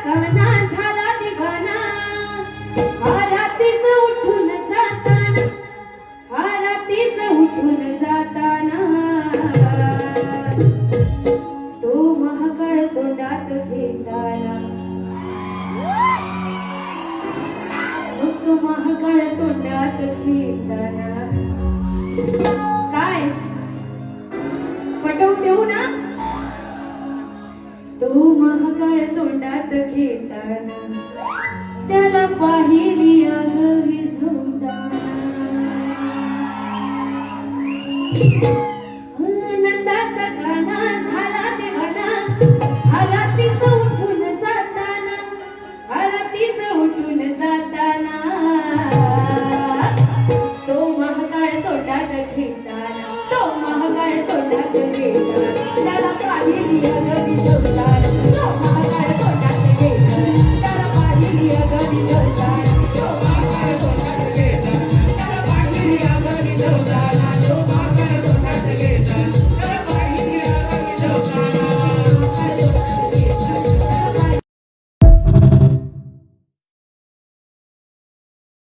काना झाला दिवाना हा रात्रीच उठून जाताना हा रात्रीच उठून जाताना तो महाकाळ तोंडात घेताना तो महाकाळ तोंडात घेताना काय पटवून देऊ ना तो महाकाळ तोंडात घेताना त्याला पाहिली आग विझवताना